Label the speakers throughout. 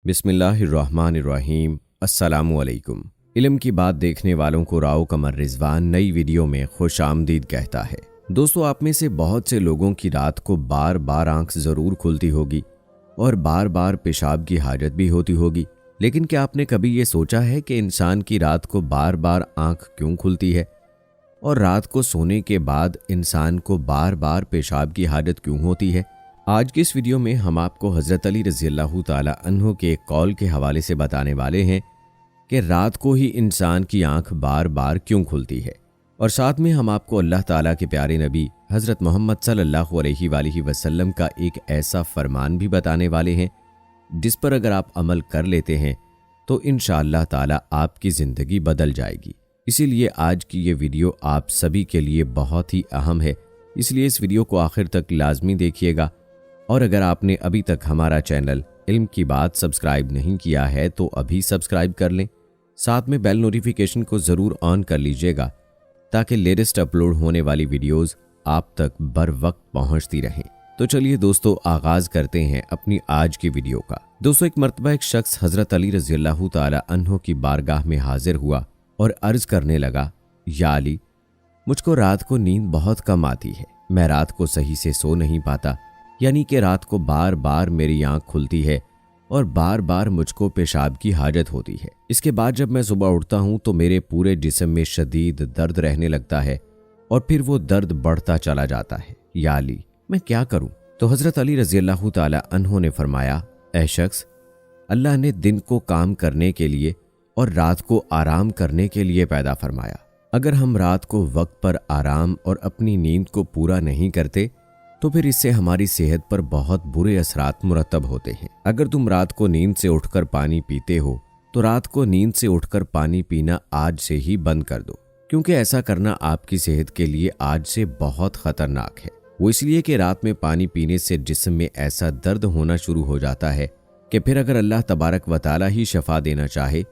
Speaker 1: बिस्मिल्लाहिर्रहमानिर्रहीम। अस्सलामुअलैकुम। इल्म की बात देखने वालों को राव कमर रिजवान नई वीडियो में खुश आमदीद कहता है। दोस्तों, आप में से बहुत से लोगों की रात को बार बार आंख ज़रूर खुलती होगी और बार बार पेशाब की हाजत भी होती होगी, लेकिन क्या आपने कभी ये सोचा है कि इंसान की रात को बार बार आंख क्यों खुलती है और रात को सोने के बाद इंसान को बार बार पेशाब की हाजत क्यों होती है? आज की इस वीडियो में हम आपको हज़रत अली रज़ियल्लाहु ताला अन्हु के एक कौल के हवाले से बताने वाले हैं कि रात को ही इंसान की आंख बार बार क्यों खुलती है, और साथ में हम आपको अल्लाह ताला के प्यारे नबी हज़रत मोहम्मद सल्लल्लाहु अलैहि वसल्लम का एक ऐसा फरमान भी बताने वाले हैं जिस पर अगर आप अमल कर लेते हैं तो इंशाअल्लाह ताला आपकी ज़िंदगी बदल जाएगी। इसीलिए आज की ये वीडियो आप सभी के लिए बहुत ही अहम है, इसलिए इस वीडियो को आखिर तक लाजमी देखिएगा। और अगर आपने अभी तक हमारा चैनल इल्म की बात सब्सक्राइब नहीं किया है तो अभी सब्सक्राइब कर लें, साथ में बेल नोटिफिकेशन को ज़रूर ऑन कर लीजिएगा ताकि लेटेस्ट अपलोड होने वाली वीडियोस आप तक बर वक्त पहुंचती रहें। तो चलिए दोस्तों, आगाज़ करते हैं अपनी आज की वीडियो का। दोस्तों, एक मरतबा एक शख्स हज़रत अली रज़ियल्लाहु ताला अन्हु की बारगाह में हाजिर हुआ और अर्ज़ करने लगा, या अली, मुझको रात को नींद बहुत कम आती है। मैं रात को सही से सो नहीं पाता, यानी कि रात को बार बार मेरी आंख खुलती है और बार बार मुझको पेशाब की हाजत होती है। इसके बाद जब मैं सुबह उठता हूँ तो मेरे पूरे जिस्म में शदीद दर्द रहने लगता है और फिर वो दर्द बढ़ता चला जाता है। या अली, मैं क्या करूँ? तो हज़रत अली रज़ियल्लाहु ताला अन्हु ने फरमाया, ऐ शख्स, अल्लाह ने दिन को काम करने के लिए और रात को आराम करने के लिए पैदा फरमाया। अगर हम रात को वक्त पर आराम और अपनी नींद को पूरा नहीं करते तो फिर इससे हमारी सेहत पर बहुत बुरे असरात मुरतब होते हैं। अगर तुम रात को नींद से उठकर पानी पीते हो तो रात को नींद से उठकर पानी पीना आज से ही बंद कर दो, क्योंकि ऐसा करना आपकी सेहत के लिए आज से बहुत खतरनाक है। वो इसलिए कि रात में पानी पीने से जिस्म में ऐसा दर्द होना शुरू हो जाता है कि फिर अगर अल्लाह तबारक व तआला ही शिफा देना चाहे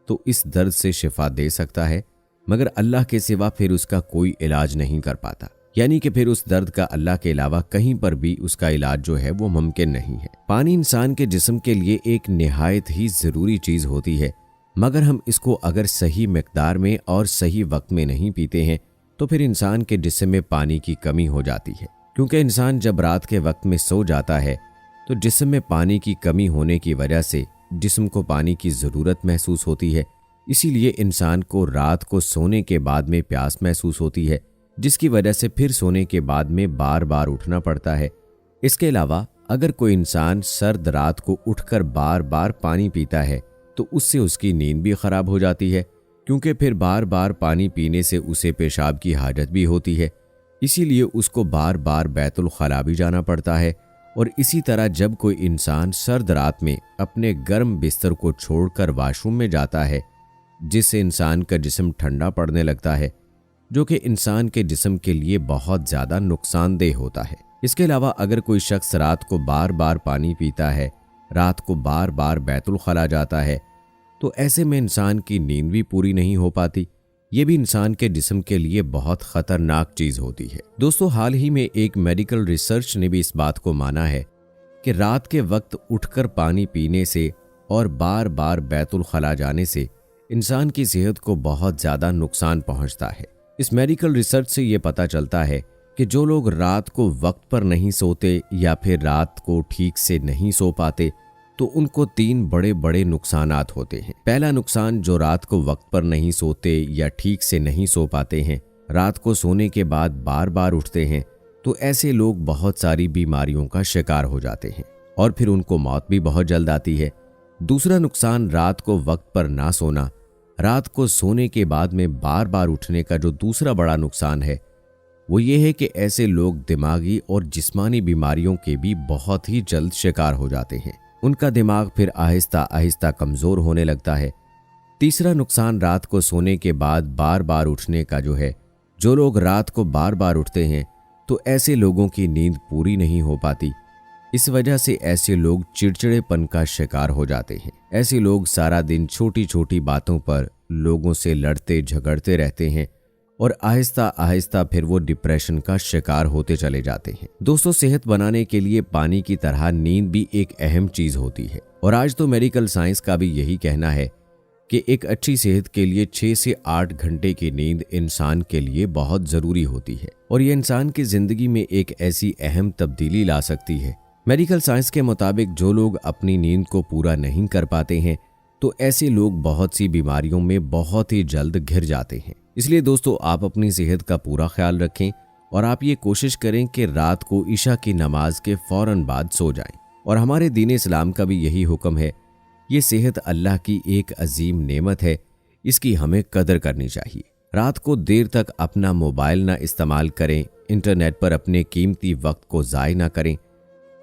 Speaker 1: तो इस दर्द से शिफा दे सकता है, मगर अल्लाह के सिवा फिर उसका कोई इलाज नहीं कर पाता। यानी कि फिर उस दर्द का अल्लाह के अलावा कहीं पर भी उसका इलाज जो है वो मुमकिन नहीं है। पानी इंसान के जिस्म के लिए एक निहायत ही ज़रूरी चीज़ होती है, मगर हम इसको अगर सही मिकदार में और सही वक्त में नहीं पीते हैं तो फिर इंसान के जिस्म में पानी की कमी हो जाती है। क्योंकि इंसान जब रात के वक्त में सो जाता है तो जिस्म में पानी की कमी होने की वजह से जिस्म को पानी की ज़रूरत महसूस होती है। इसीलिए इंसान को रात को सोने के बाद में प्यास महसूस होती है, जिसकी वजह से फिर सोने के बाद में बार बार उठना पड़ता है। इसके अलावा अगर कोई इंसान सर्द रात को उठकर बार बार पानी पीता है तो उससे उसकी नींद भी ख़राब हो जाती है, क्योंकि फिर बार बार पानी पीने से उसे पेशाब की हाजत भी होती है। इसीलिए उसको बार बार बैतुल खला भी जाना पड़ता है। और इसी तरह जब कोई इंसान सर्द रात में अपने गर्म बिस्तर को छोड़कर वाशरूम में जाता है, जिससे इंसान का जिस्म ठंडा पड़ने लगता है, जो कि इंसान के जिस्म के लिए बहुत ज़्यादा नुकसानदेह होता है। इसके अलावा अगर कोई शख्स रात को बार बार पानी पीता है, रात को बार बार बैतुल खला जाता है, तो ऐसे में इंसान की नींद भी पूरी नहीं हो पाती। ये भी इंसान के जिस्म के लिए बहुत ख़तरनाक चीज़ होती है। दोस्तों, हाल ही में एक मेडिकल रिसर्च ने भी इस बात को माना है कि रात के वक्त उठकर पानी पीने से और बार बार बैतुल खला जाने से इंसान की सेहत को बहुत ज़्यादा नुकसान पहुँचता है। इस मेडिकल रिसर्च से ये पता चलता है कि जो लोग रात को वक्त पर नहीं सोते या फिर रात को ठीक से नहीं सो पाते तो उनको 3 बड़े बड़े नुकसानात होते हैं। पहला नुकसान, जो रात को वक्त पर नहीं सोते या ठीक से नहीं सो पाते हैं, रात को सोने के बाद बार बार उठते हैं, तो ऐसे लोग बहुत सारी बीमारियों का शिकार हो जाते हैं और फिर उनको मौत भी बहुत जल्द आती है। दूसरा नुकसान, रात को वक्त पर ना सोना। रात को सोने के बाद में बार बार उठने का जो दूसरा बड़ा नुकसान है वो ये है कि ऐसे लोग दिमागी और जिस्मानी बीमारियों के भी बहुत ही जल्द शिकार हो जाते हैं। उनका दिमाग फिर आहिस्ता आहिस्ता कमज़ोर होने लगता है। तीसरा नुकसान, रात को सोने के बाद बार बार उठने का जो है, जो लोग रात को बार बार उठते हैं तो ऐसे लोगों की नींद पूरी नहीं हो पाती। इस वजह से ऐसे लोग चिड़चिड़ेपन का शिकार हो जाते हैं। ऐसे लोग सारा दिन छोटी छोटी बातों पर लोगों से लड़ते झगड़ते रहते हैं और आहिस्ता आहिस्ता फिर वो डिप्रेशन का शिकार होते चले जाते हैं। दोस्तों, सेहत बनाने के लिए पानी की तरह नींद भी एक अहम चीज होती है और आज तो मेडिकल साइंस का भी यही कहना है कि एक अच्छी सेहत के लिए 6 से 8 घंटे की नींद इंसान के लिए बहुत जरूरी होती है और ये इंसान की जिंदगी में एक ऐसी अहम तब्दीली ला सकती है। मेडिकल साइंस के मुताबिक जो लोग अपनी नींद को पूरा नहीं कर पाते हैं तो ऐसे लोग बहुत सी बीमारियों में बहुत ही जल्द घिर जाते हैं। इसलिए दोस्तों, आप अपनी सेहत का पूरा ख्याल रखें और आप ये कोशिश करें कि रात को ईशा की नमाज के फौरन बाद सो जाएं। और हमारे दीन इस्लाम का भी यही हुक्म है। ये सेहत अल्लाह की एक अजीम नेमत है, इसकी हमें कदर करनी चाहिए। रात को देर तक अपना मोबाइल ना इस्तेमाल करें, इंटरनेट पर अपने कीमती वक्त को ज़ाय ना करें,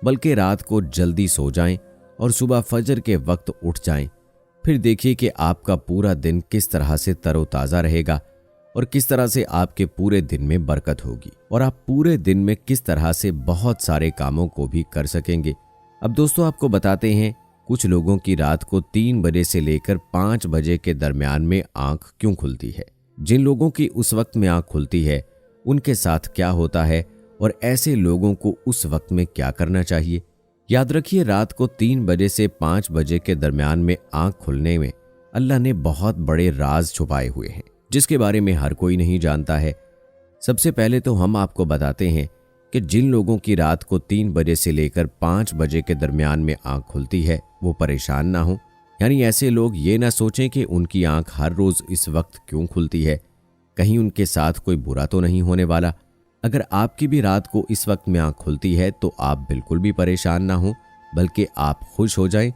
Speaker 1: बल्कि रात को जल्दी सो जाएं और सुबह फजर के वक्त उठ जाएं। फिर देखिए कि आपका पूरा दिन किस तरह से तरोताज़ा रहेगा और किस तरह से आपके पूरे दिन में बरकत होगी और आप पूरे दिन में किस तरह से बहुत सारे कामों को भी कर सकेंगे। अब दोस्तों, आपको बताते हैं कुछ लोगों की रात को 3 बजे से लेकर 5 बजे के दरमियान में आंख क्यों खुलती है। जिन लोगों की उस वक्त में आंख खुलती है उनके साथ क्या होता है और ऐसे लोगों को उस वक्त में क्या करना चाहिए। याद रखिए, रात को 3 बजे से 5 बजे के दरमियान में आंख खुलने में अल्लाह ने बहुत बड़े राज छुपाए हुए हैं जिसके बारे में हर कोई नहीं जानता है। सबसे पहले तो हम आपको बताते हैं कि जिन लोगों की रात को 3 बजे से लेकर 5 बजे के दरमियान में आंख खुलती है वो परेशान ना हो। यानी ऐसे लोग ये ना सोचें कि उनकी आंख हर रोज इस वक्त क्यों खुलती है, कहीं उनके साथ कोई बुरा तो नहीं होने वाला। अगर आपकी भी रात को इस वक्त में आंख खुलती है तो आप बिल्कुल भी परेशान ना हो, बल्कि आप खुश हो जाएं।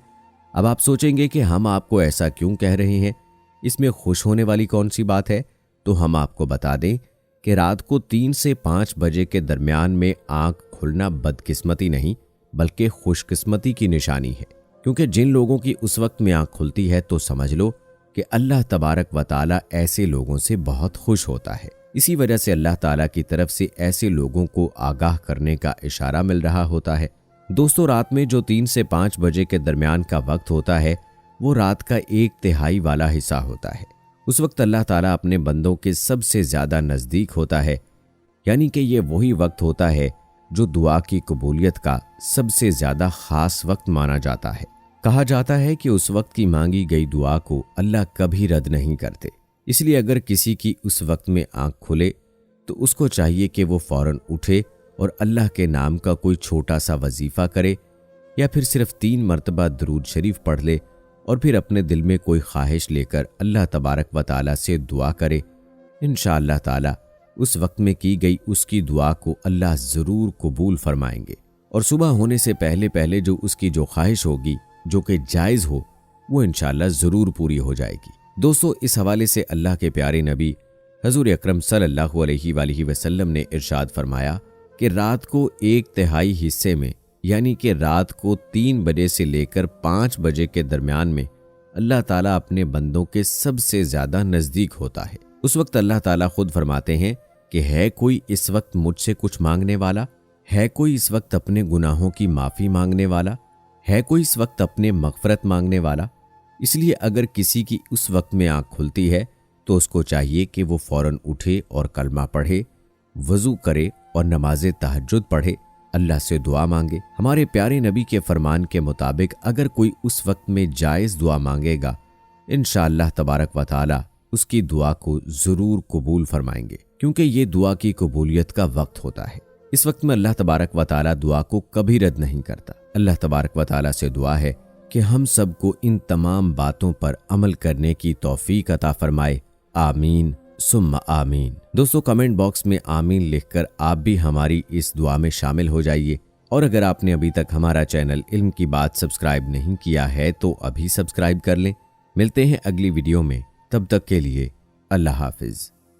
Speaker 1: अब आप सोचेंगे कि हम आपको ऐसा क्यों कह रहे हैं, इसमें खुश होने वाली कौन सी बात है। तो हम आपको बता दें कि रात को 3 से 5 बजे के दरमियान में आंख खुलना बदकिस्मती नहीं बल्कि खुशकिस्मती की निशानी है, क्योंकि जिन लोगों की उस वक्त में आंख खुलती है तो समझ लो कि अल्लाह तबारक व ताला ऐसे लोगों से बहुत खुश होता है। इसी वजह से अल्लाह ताला की तरफ से ऐसे लोगों को आगाह करने का इशारा मिल रहा होता है। दोस्तों, रात में जो 3 से 5 बजे के दरमियान का वक्त होता है वो रात का 1/3 वाला हिस्सा होता है। उस वक्त अल्लाह ताला अपने बंदों के सबसे ज़्यादा नज़दीक होता है, यानी कि ये वही वक्त होता है जो दुआ की कबूलियत का सबसे ज़्यादा ख़ास वक्त माना जाता है। कहा जाता है कि उस वक्त की मांगी गई दुआ को अल्लाह कभी रद्द नहीं करते। इसलिए अगर किसी की उस वक्त में आंख खुले तो उसको चाहिए कि वो फौरन उठे और अल्लाह के नाम का कोई छोटा सा वजीफ़ा करे या फिर सिर्फ 3 मरतबा दरूद शरीफ पढ़ ले और फिर अपने दिल में कोई ख्वाहिश लेकर अल्लाह तबारक व ताला से दुआ करे। इंशाअल्लाह ताला उस वक्त में की गई उसकी दुआ को अल्लाह ज़रूर कबूल फरमाएंगे और सुबह होने से पहले पहले जो उसकी जो ख्वाहिश होगी जो कि जायज़ हो वो इंशाअल्लाह ज़रूर पूरी हो जाएगी। दोस्तों, इस हवाले से अल्लाह के प्यारे नबी हजूर अकरम सल्लल्लाहु अलैहि वसल्लम ने इरशाद फरमाया कि रात को 1/3 हिस्से में, यानी कि रात को 3 बजे से लेकर 5 बजे के दरमियान में अल्लाह ताला अपने बंदों के सबसे ज़्यादा नज़दीक होता है। उस वक्त अल्लाह ताला खुद फरमाते हैं कि है कोई इस वक्त मुझसे कुछ मांगने वाला, है कोई इस वक्त अपने गुनाहों की माफ़ी मांगने वाला, है कोई इस वक्त अपने मग़फ़रत मांगने वाला। इसलिए अगर किसी की उस वक्त में आँख खुलती है तो उसको चाहिए कि वो फ़ौरन उठे और कलमा पढ़े, वज़ू करे और नमाज तहज्जुद पढ़े, अल्लाह से दुआ मांगे। हमारे प्यारे नबी के फरमान के मुताबिक अगर कोई उस वक्त में जायज़ दुआ मांगेगा, इंशाअल्लाह तबारक व ताला उसकी दुआ को ज़रूर कबूल फरमाएंगे, क्योंकि ये दुआ की कबूलियत का वक्त होता है। इस वक्त में अल्लाह तबारक व ताला दुआ को कभी रद्द नहीं करता। अल्लाह तबारक व ताला से दुआ है कि हम सबको इन तमाम बातों पर अमल करने की तौफीक अता फरमाए। आमीन सुम्मा आमीन। दोस्तों, कमेंट बॉक्स में आमीन लिखकर आप भी हमारी इस दुआ में शामिल हो जाइए। और अगर आपने अभी तक हमारा चैनल इल्म की बात सब्सक्राइब नहीं किया है तो अभी सब्सक्राइब कर लें। मिलते हैं अगली वीडियो में, तब तक के लिए अल्लाह हाफिज।